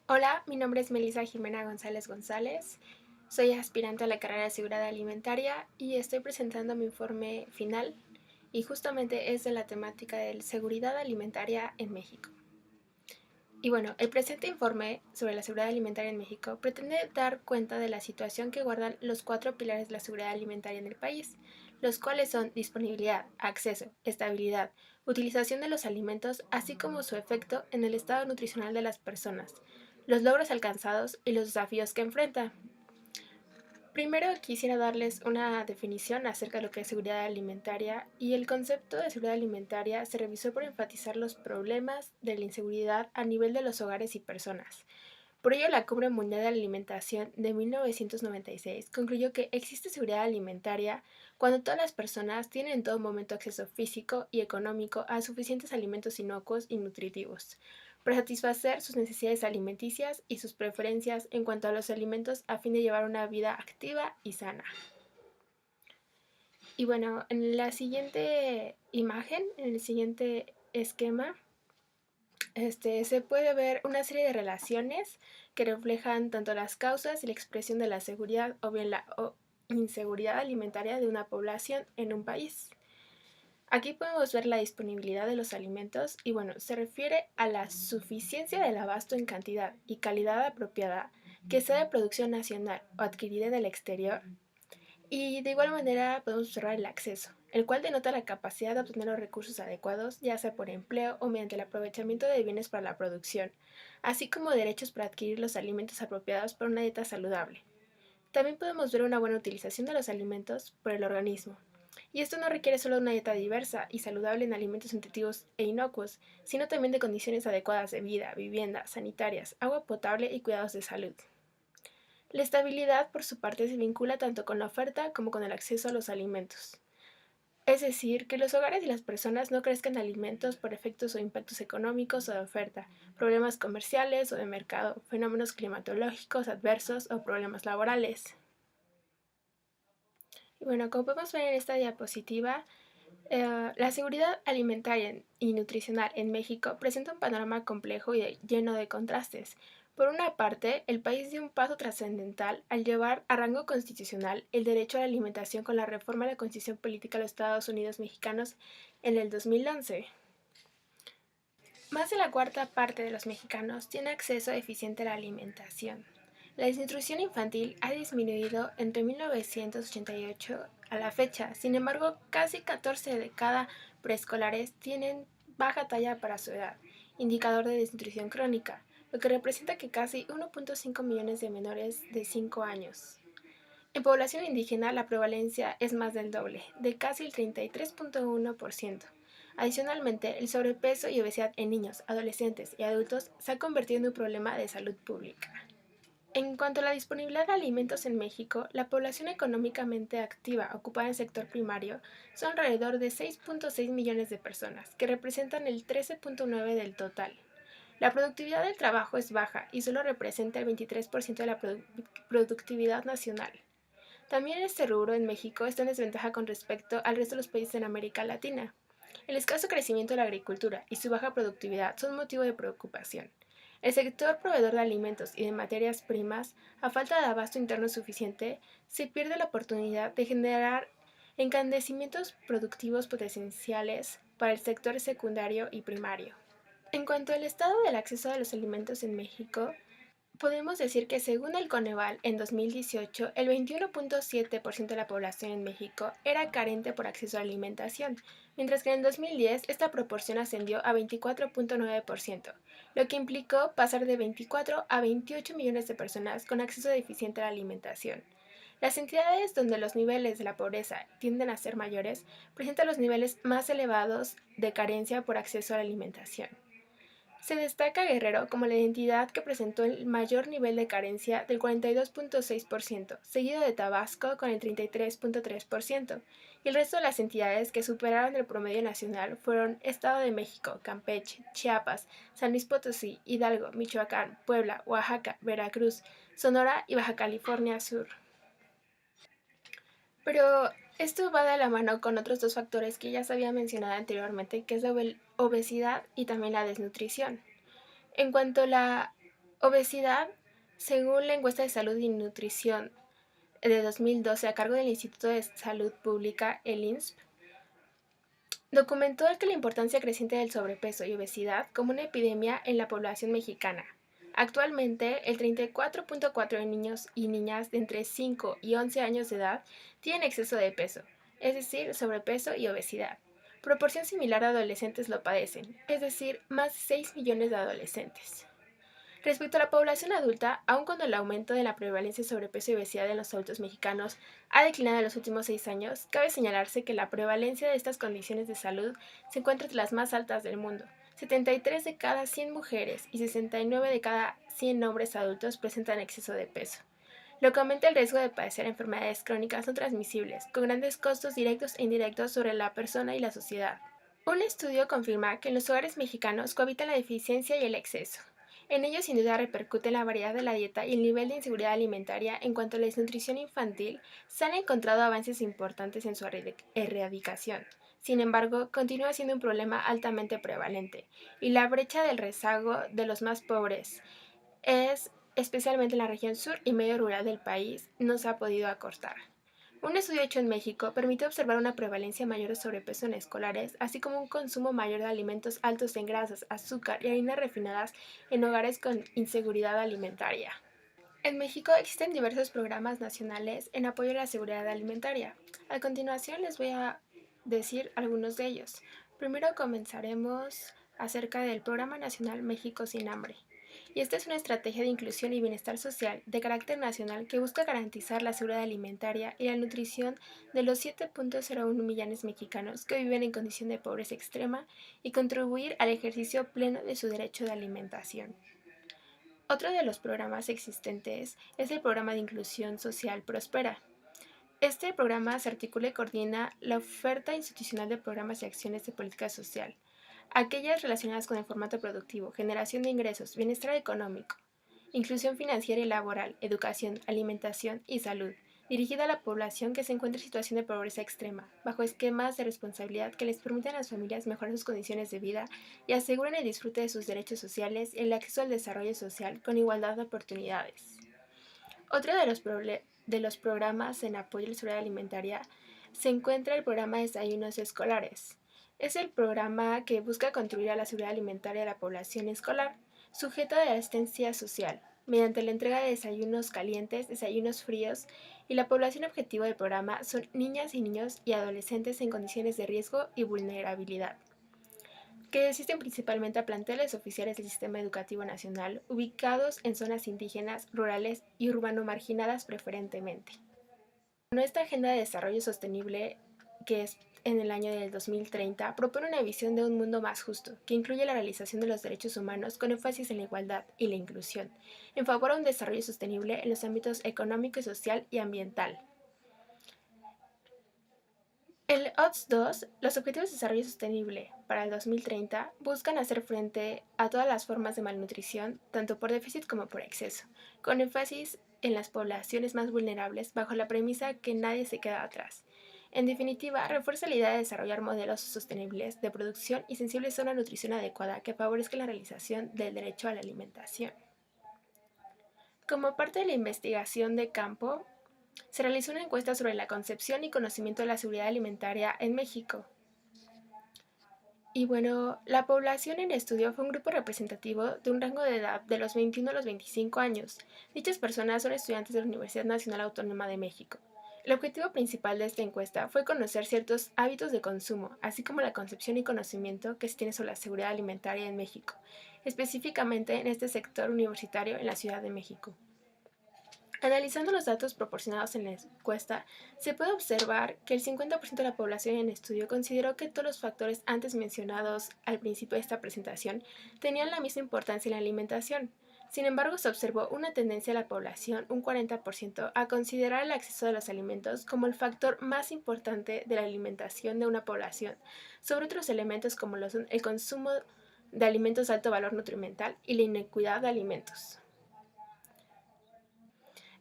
Hola, mi nombre es Melissa Jimena González González. Soy aspirante a la carrera de Seguridad Alimentaria y estoy presentando mi informe final y justamente es de la temática de seguridad alimentaria en México. Y bueno, el presente informe sobre la seguridad alimentaria en México pretende dar cuenta de la situación que guardan los cuatro pilares de la seguridad alimentaria en el país, los cuales son disponibilidad, acceso, estabilidad, utilización de los alimentos, así como su efecto en el estado nutricional de las personas, los logros alcanzados y los desafíos que enfrenta. Primero quisiera darles una definición acerca de lo que es seguridad alimentaria y el concepto de seguridad alimentaria se revisó por enfatizar los problemas de la inseguridad a nivel de los hogares y personas. Por ello, la Cumbre Mundial de la Alimentación de 1996 concluyó que existe seguridad alimentaria cuando todas las personas tienen en todo momento acceso físico y económico a suficientes alimentos inocuos y nutritivos, para satisfacer sus necesidades alimenticias y sus preferencias en cuanto a los alimentos a fin de llevar una vida activa y sana. Y bueno, en la siguiente imagen, en el siguiente esquema, se puede ver una serie de relaciones que reflejan tanto las causas y la expresión de la seguridad o bien la inseguridad alimentaria de una población en un país. Aquí podemos ver la disponibilidad de los alimentos y bueno, se refiere a la suficiencia del abasto en cantidad y calidad apropiada que sea de producción nacional o adquirida en el exterior. Y de igual manera podemos observar el acceso, el cual denota la capacidad de obtener los recursos adecuados, ya sea por empleo o mediante el aprovechamiento de bienes para la producción, así como derechos para adquirir los alimentos apropiados para una dieta saludable. También podemos ver una buena utilización de los alimentos por el organismo. Y esto no requiere solo de una dieta diversa y saludable en alimentos nutritivos e inocuos, sino también de condiciones adecuadas de vida, vivienda, sanitarias, agua potable y cuidados de salud. La estabilidad, por su parte, se vincula tanto con la oferta como con el acceso a los alimentos. Es decir, que los hogares y las personas no crezcan alimentos por efectos o impactos económicos o de oferta, problemas comerciales o de mercado, fenómenos climatológicos adversos o problemas laborales. Y bueno, como podemos ver en esta diapositiva, la seguridad alimentaria y nutricional en México presenta un panorama complejo y lleno de contrastes. Por una parte, el país dio un paso trascendental al llevar a rango constitucional el derecho a la alimentación con la reforma de la Constitución Política de los Estados Unidos Mexicanos en el 2011. Más de la cuarta parte de los mexicanos tiene acceso eficiente a la alimentación. La desnutrición infantil ha disminuido entre 1988 a la fecha, sin embargo, casi 14 de cada preescolares tienen baja talla para su edad, indicador de desnutrición crónica, lo que representa que casi 1.5 millones de menores de 5 años. En población indígena la prevalencia es más del doble, de casi el 33.1%. Adicionalmente, el sobrepeso y obesidad en niños, adolescentes y adultos se ha convertido en un problema de salud pública. En cuanto a la disponibilidad de alimentos en México, la población económicamente activa ocupada en el sector primario son alrededor de 6.6 millones de personas, que representan el 13.9% del total. La productividad del trabajo es baja y solo representa el 23% de la productividad nacional. También este rubro en México está en desventaja con respecto al resto de los países en América Latina. El escaso crecimiento de la agricultura y su baja productividad son motivo de preocupación. El sector proveedor de alimentos y de materias primas, a falta de abasto interno suficiente, se pierde la oportunidad de generar encandecimientos productivos potenciales para el sector secundario y primario. En cuanto al estado del acceso a los alimentos en México, podemos decir que según el Coneval, en 2018, el 21.7% de la población en México era carente por acceso a la alimentación, mientras que en el 2010 esta proporción ascendió a 24.9%, lo que implicó pasar de 24 a 28 millones de personas con acceso deficiente a la alimentación. Las entidades donde los niveles de la pobreza tienden a ser mayores presentan los niveles más elevados de carencia por acceso a la alimentación. Se destaca Guerrero como la entidad que presentó el mayor nivel de carencia del 42.6%, seguido de Tabasco con el 33.3%, y el resto de las entidades que superaron el promedio nacional fueron Estado de México, Campeche, Chiapas, San Luis Potosí, Hidalgo, Michoacán, Puebla, Oaxaca, Veracruz, Sonora y Baja California Sur. Pero esto va de la mano con otros dos factores que ya se había mencionado anteriormente, que es la obesidad y también la desnutrición. En cuanto a la Obesidad, según la encuesta de salud y nutrición de 2012 a cargo del Instituto de Salud Pública, el INSP, documentó que la importancia creciente del sobrepeso y obesidad como una epidemia en la población mexicana. Actualmente, el 34.4% de niños y niñas de entre 5 y 11 años de edad tienen exceso de peso, es decir, sobrepeso y obesidad. Proporción similar a adolescentes lo padecen, es decir, más de 6 millones de adolescentes. Respecto a la población adulta, aun cuando el aumento de la prevalencia de sobrepeso y obesidad en los adultos mexicanos ha declinado en los últimos 6 años, cabe señalarse que la prevalencia de estas condiciones de salud se encuentra entre las más altas del mundo. 73 de cada 100 mujeres y 69 de cada 100 hombres adultos presentan exceso de peso, lo que aumenta el riesgo de padecer enfermedades crónicas no transmisibles, con grandes costos directos e indirectos sobre la persona y la sociedad. Un estudio confirma que en los hogares mexicanos cohabitan la deficiencia y el exceso. En ello sin duda repercute la variedad de la dieta y el nivel de inseguridad alimentaria. En cuanto a la desnutrición infantil, se han encontrado avances importantes en su erradicación. Sin embargo, continúa siendo un problema altamente prevalente, y la brecha del rezago de los más pobres es, especialmente en la región sur y medio rural del país, no se ha podido acortar. Un estudio hecho en México permitió observar una prevalencia mayor de sobrepeso en escolares, así como un consumo mayor de alimentos altos en grasas, azúcar y harinas refinadas en hogares con inseguridad alimentaria. En México existen diversos programas nacionales en apoyo a la seguridad alimentaria. A continuación les voy a decir algunos de ellos. Primero comenzaremos acerca del Programa Nacional México sin Hambre. Y esta es una estrategia de inclusión y bienestar social de carácter nacional que busca garantizar la seguridad alimentaria y la nutrición de los 7.01 millones mexicanos que viven en condición de pobreza extrema y contribuir al ejercicio pleno de su derecho de alimentación. Otro de los programas existentes es el Programa de Inclusión Social Prospera. Este programa se articula y coordina la oferta institucional de programas y acciones de política social, aquellas relacionadas con el formato productivo, generación de ingresos, bienestar económico, inclusión financiera y laboral, educación, alimentación y salud, dirigida a la población que se encuentra en situación de pobreza extrema, bajo esquemas de responsabilidad que les permitan a las familias mejorar sus condiciones de vida y aseguren el disfrute de sus derechos sociales y el acceso al desarrollo social con igualdad de oportunidades. Otro de los programas en apoyo a la seguridad alimentaria se encuentra el programa de desayunos escolares. Es el programa que busca contribuir a la seguridad alimentaria de la población escolar, sujeta de asistencia social, mediante la entrega de desayunos calientes, desayunos fríos, y la población objetivo del programa son niñas y niños y adolescentes en condiciones de riesgo y vulnerabilidad, que asisten principalmente a planteles oficiales del Sistema Educativo Nacional ubicados en zonas indígenas, rurales y urbano marginadas preferentemente. Esta Agenda de Desarrollo Sostenible, que es en el año del 2030, propone una visión de un mundo más justo, que incluye la realización de los derechos humanos con énfasis en la igualdad y la inclusión, en favor de un desarrollo sostenible en los ámbitos económico, social y ambiental. El ODS 2, los Objetivos de Desarrollo Sostenible para el 2030, buscan hacer frente a todas las formas de malnutrición, tanto por déficit como por exceso, con énfasis en las poblaciones más vulnerables bajo la premisa que nadie se queda atrás. En definitiva, refuerza la idea de desarrollar modelos sostenibles de producción y sensibles a una nutrición adecuada que favorezca la realización del derecho a la alimentación. Como parte de la investigación de campo, se realizó una encuesta sobre la concepción y conocimiento de la seguridad alimentaria en México. Y bueno, la población en estudio fue un grupo representativo de un rango de edad de los 21 a los 25 años. Dichas personas son estudiantes de la Universidad Nacional Autónoma de México. El objetivo principal de esta encuesta fue conocer ciertos hábitos de consumo, así como la concepción y conocimiento que se tiene sobre la seguridad alimentaria en México, específicamente en este sector universitario en la Ciudad de México. Analizando los datos proporcionados en la encuesta, se puede observar que el 50% de la población en estudio consideró que todos los factores antes mencionados al principio de esta presentación tenían la misma importancia en la alimentación. Sin embargo, se observó una tendencia de la población, un 40%, a considerar el acceso a los alimentos como el factor más importante de la alimentación de una población, sobre otros elementos como lo son el consumo de alimentos de alto valor nutrimental y la inequidad de alimentos.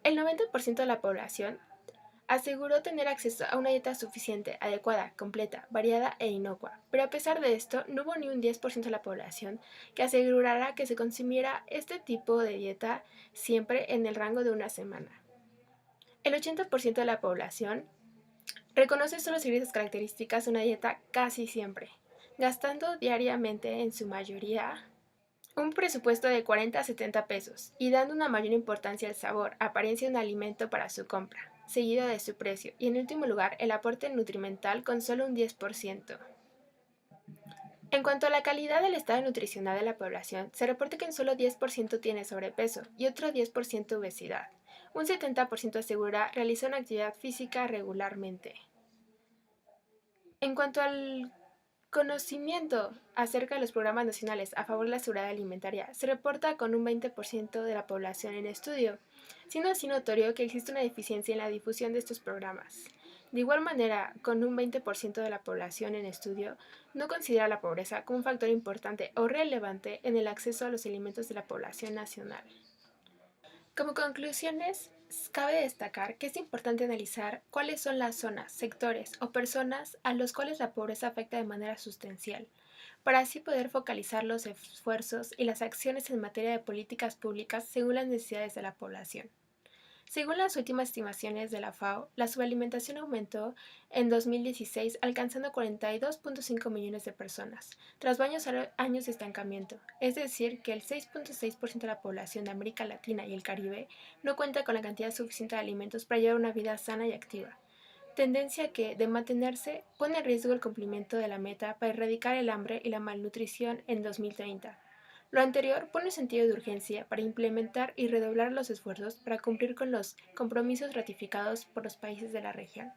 El 90% de la población Aseguró tener acceso a una dieta suficiente, adecuada, completa, variada e inocua, pero a pesar de esto, no hubo ni un 10% de la población que asegurara que se consumiera este tipo de dieta siempre en el rango de una semana. El 80% de la población reconoce solo seguir esas características de una dieta casi siempre, gastando diariamente en su mayoría un presupuesto de 40 a 70 pesos y dando una mayor importancia al sabor, apariencia de un alimento para su compra, seguido de su precio y en último lugar el aporte nutrimental con solo un 10%. En cuanto a la calidad del estado nutricional de la población, se reporta que un solo 10% tiene sobrepeso y otro 10% obesidad. Un 70% asegura realizar una actividad física regularmente. En cuanto al conocimiento acerca de los programas nacionales a favor de la seguridad alimentaria, se reporta con un 20% de la población en estudio, siendo así notorio que existe una deficiencia en la difusión de estos programas. De igual manera, con un 20% de la población en estudio, no considera la pobreza como un factor importante o relevante en el acceso a los alimentos de la población nacional. Como conclusiones, cabe destacar que es importante analizar cuáles son las zonas, sectores o personas a los cuales la pobreza afecta de manera sustancial, para así poder focalizar los esfuerzos y las acciones en materia de políticas públicas según las necesidades de la población. Según las últimas estimaciones de la FAO, la subalimentación aumentó en 2016 alcanzando 42.5 millones de personas, tras varios años de estancamiento, es decir, que el 6.6% de la población de América Latina y el Caribe no cuenta con la cantidad suficiente de alimentos para llevar una vida sana y activa, tendencia que, de mantenerse, pone en riesgo el cumplimiento de la meta para erradicar el hambre y la malnutrición en 2030. Lo anterior pone sentido de urgencia para implementar y redoblar los esfuerzos para cumplir con los compromisos ratificados por los países de la región.